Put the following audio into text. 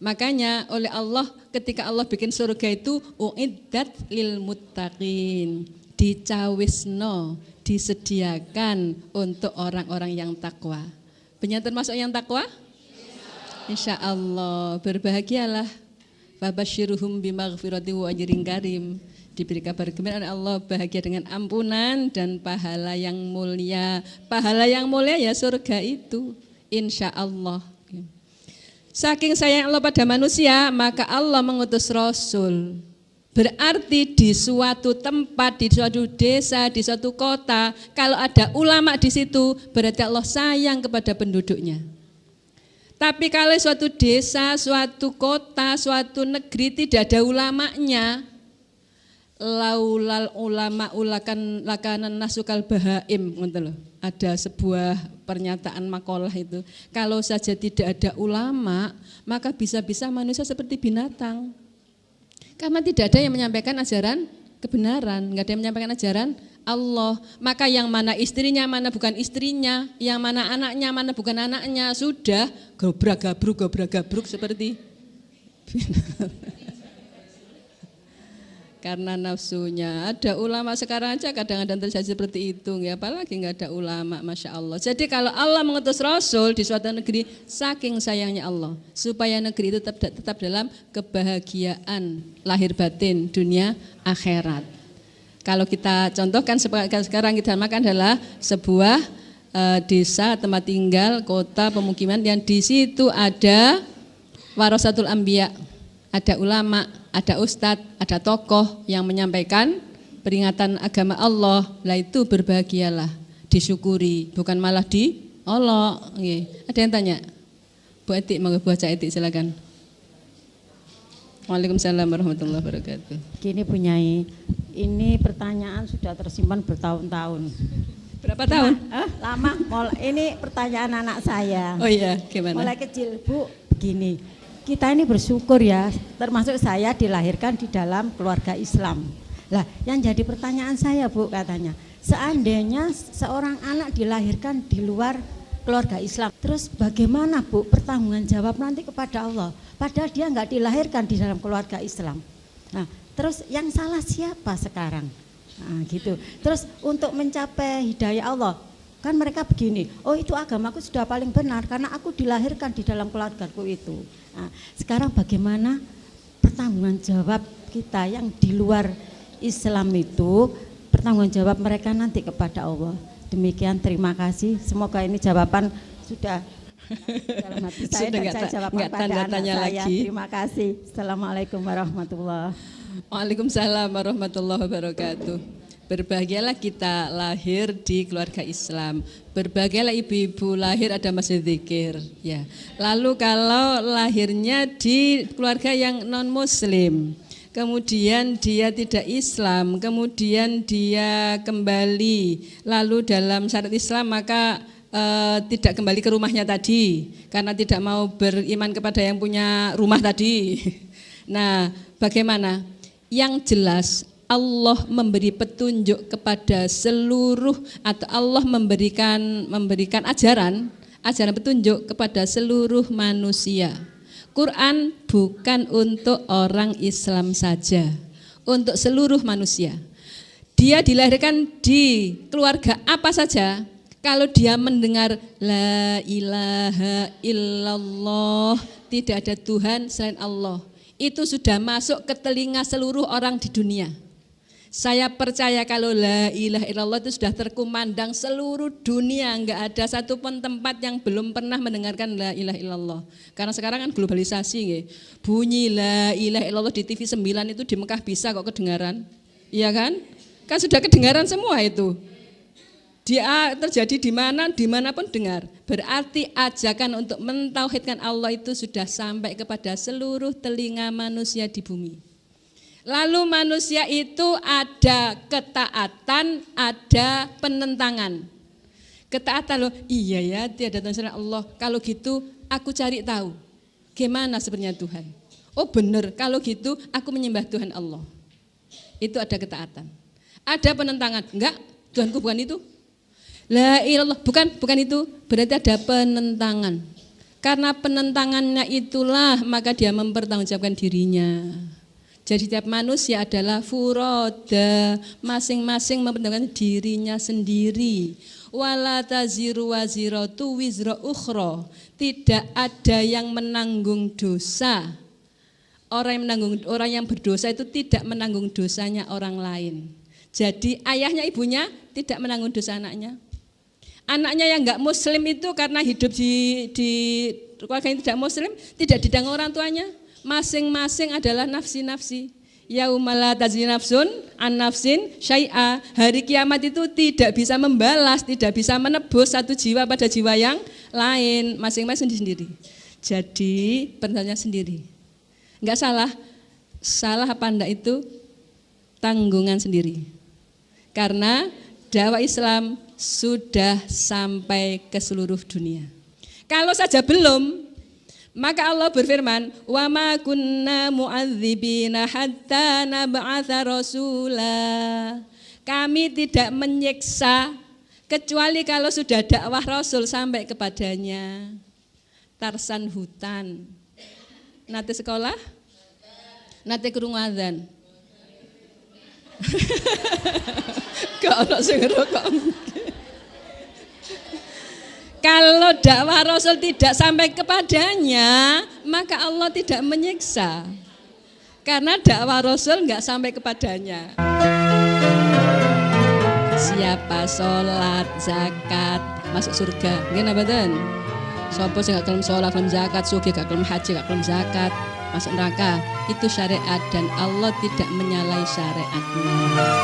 Makanya oleh Allah ketika Allah bikin surga itu uiddat lil muttaqin, dicawisno, disediakan untuk orang-orang yang takwa. Benar termasuk yang takwa? Insya Allah, berbahagialah. Fabasyiruhum bimaghfirati wa ajrin karim. Diberi kabar gembira oleh Allah, bahagia dengan ampunan dan pahala yang mulia. Pahala yang mulia ya surga itu, insya Allah. Saking sayang Allah pada manusia, maka Allah mengutus Rasul. Berarti di suatu tempat, di suatu desa, di suatu kota, kalau ada ulama di situ, berarti Allah sayang kepada penduduknya. Tapi kalau suatu desa, suatu kota, suatu negeri tidak ada ulamanya, laulal ulama ulakan lakanan nasukal bahaim, ada sebuah pernyataan makalah itu. Kalau saja tidak ada ulama, maka bisa-bisa manusia seperti binatang. Karena tidak ada yang menyampaikan ajaran kebenaran, nggak ada yang menyampaikan ajaran Allah. Maka yang mana istrinya, mana bukan istrinya, yang mana anaknya, mana bukan anaknya, sudah gobrak-gabruk seperti karena nafsunya. Ada ulama sekarang aja kadang-kadang terjadi seperti itu, ya apalagi nggak ada ulama, Masya Allah. Jadi kalau Allah mengutus Rasul di suatu negeri, saking sayangnya Allah, supaya negeri itu tetap dalam kebahagiaan lahir batin, dunia, akhirat. Kalau kita contohkan sekarang kita makan adalah sebuah desa, tempat tinggal, kota, pemukiman yang di situ ada warasatul anbiya, ada ulama, ada ustadz, ada tokoh yang menyampaikan peringatan agama Allah. Lah itu berbahagialah, disyukuri, bukan malah diolok. Ada yang tanya? Bu Etik, mau Bu Cak Etik silakan. Waalaikumsalam warahmatullahi wabarakatuh. Gini Bu Nyai, ini pertanyaan sudah tersimpan bertahun-tahun. Berapa tahun? Lama. Ini pertanyaan anak saya. Oh iya, gimana? Mulai kecil, Bu, begini. Kita ini bersyukur ya, termasuk saya dilahirkan di dalam keluarga Islam. Lah, yang jadi pertanyaan saya Bu katanya, seandainya seorang anak dilahirkan di luar keluarga Islam, terus bagaimana Bu pertanggungan jawab nanti kepada Allah? Padahal dia nggak dilahirkan di dalam keluarga Islam. Nah, terus yang salah siapa sekarang? Nah, gitu. Terus untuk mencapai hidayah Allah, kan mereka begini, oh itu agamaku sudah paling benar karena aku dilahirkan di dalam keluargaku itu. Nah, sekarang bagaimana pertanggungan jawab kita yang di luar Islam itu, pertanggungan jawab mereka nanti kepada Allah. Demikian, terima kasih. Semoga ini jawaban sudah dalam hati saya dan saya jawabkan pada anak saya. Lagi. Terima kasih. Assalamualaikum warahmatullahi wabarakatuh. Waalaikumsalam warahmatullahi wabarakatuh. Berbahagialah kita lahir di keluarga Islam. Berbahagialah ibu-ibu lahir ada masjid zikir, ya. Lalu kalau lahirnya di keluarga yang non muslim, kemudian dia tidak Islam, kemudian dia kembali lalu dalam syariat Islam, maka tidak kembali ke rumahnya tadi karena tidak mau beriman kepada yang punya rumah tadi. Nah, bagaimana? Yang jelas Allah memberi petunjuk kepada seluruh, atau Allah memberikan ajaran petunjuk kepada seluruh manusia. Quran bukan untuk orang Islam saja, untuk seluruh manusia. Dia dilahirkan di keluarga apa saja, kalau dia mendengar la ilaha illallah, tidak ada Tuhan selain Allah, itu sudah masuk ke telinga seluruh orang di dunia. Saya percaya kalau la ilaha illallah itu sudah terkumandang seluruh dunia, enggak ada satupun tempat yang belum pernah mendengarkan la ilaha illallah. Karena sekarang kan globalisasi, nggih. Bunyi la ilaha illallah di TV 9 itu di Mekah bisa kok kedengaran. Iya kan? Kan sudah kedengaran semua itu. Dia terjadi di mana, dimanapun dengar. Berarti ajakan untuk mentauhidkan Allah itu sudah sampai kepada seluruh telinga manusia di bumi. Lalu manusia itu ada ketaatan, ada penentangan. Ketaatan loh, iya ya tiada Tuhan selain Allah. Kalau gitu aku cari tahu gimana sebenarnya Tuhan. Oh benar, kalau gitu aku menyembah Tuhan Allah. Itu ada ketaatan. Ada penentangan, enggak, Tuhanku bukan itu. La ilallah, bukan itu, berarti ada penentangan. Karena penentangannya itulah maka dia mempertanggungjawabkan dirinya. Jadi tiap manusia adalah furoda, masing-masing mempertanggungjawabkan dirinya sendiri. Wala taziru waziratu wizra ukhra. Tidak ada yang menanggung dosa. Orang yang berdosa itu tidak menanggung dosanya orang lain. Jadi ayahnya ibunya tidak menanggung dosa anaknya. Anaknya yang enggak muslim itu karena hidup di keluarga yang tidak muslim tidak ditanggung orang tuanya. Masing-masing adalah nafsi-nafsi. Yaumala tajzi nafsun an nafsin syai'a. Hari kiamat itu tidak bisa membalas, tidak bisa menebus satu jiwa pada jiwa yang lain. Masing-masing sendiri. Jadi pertanyaannya sendiri. Enggak salah. Salah apa enggak itu tanggungan sendiri. Karena dakwah Islam sudah sampai ke seluruh dunia. Kalau saja belum, maka Allah berfirman, "Wa ma kunna mu'adzibina hatta nab'atsa rasula." Kami tidak menyiksa kecuali kalau sudah dakwah Rasul sampai kepadanya. Tarsan hutan. Nate sekolah? Nate krungu adzan. Gak ono sing ngrokok. Kalau dakwah Rasul tidak sampai kepadanya, maka Allah tidak menyiksa. Karena dakwah Rasul enggak sampai kepadanya. Siapa sholat, zakat, masuk surga. Nggih napa mboten? Sapa sing gak gelem sholat, gelem zakat, sugih gak gelem haji, gak gelem zakat, masuk neraka. Itu syariat dan Allah tidak menyalahi syariatnya.